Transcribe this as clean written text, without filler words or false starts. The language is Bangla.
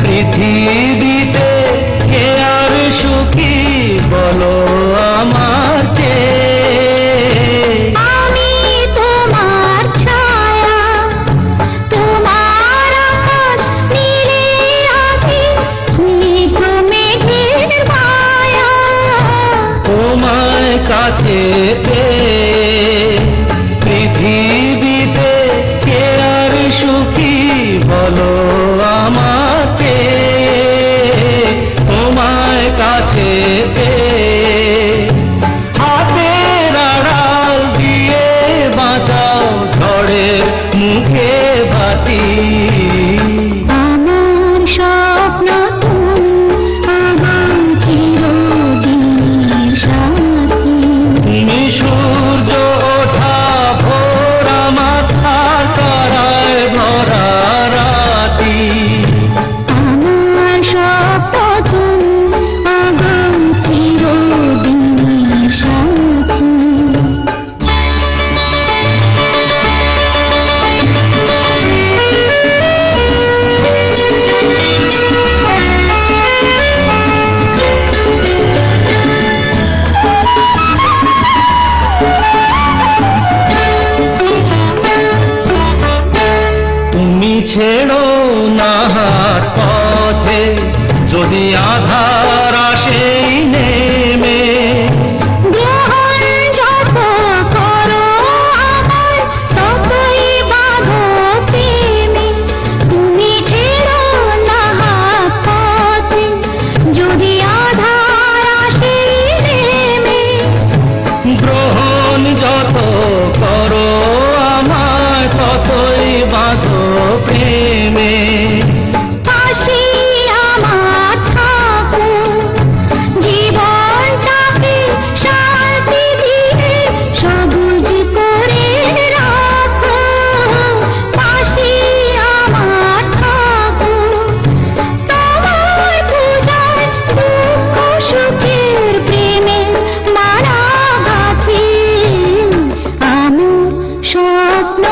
পৃথিবীতে কে আর সুখী বলো আমার চেয়ে। আমি তোমার ছায়া, তোমার আকাশ নীলে আভি, স্নিগ্ধ মেঘের মায়া। তোমায় কাছে পেয়ে পৃথিবীতে কে আর সুখী বলো আমার চেয়ে। তোমায় কাছে পেয়ে হাতের আড়াল দিয়ে বাঁচাও ঝড়ের মুখে বাতি। আমার স্বপ্ন তুমি আমার চিরদিনের সাথী। তুমি সূর্য ওঠা ভোর আমার তারায় ভরা রাতি। আমার স্বপ্ন তুমি আমার চিরদিনের সাথী। তুমি ছেড়ো না হার পথে যদি আধার আসে নেমে। গ্রহণ যত করো আমার ততই বাঁধো প্রেমে। তুমি ছেড়ো না হাত পথে যদি আধার আসে নেমে। গ্রহণ যত করো আমায় ততই বাঁধো প্রেমে। পাশে আমার থাকো, জীবনটাকে শান্তি দিয়ে সবুজ করে রাখো। পাশে আমার থাকো, তোমার পূজায় দুঃখ সুখের প্রেমে মারা গাথি। আমার স্বপ্ন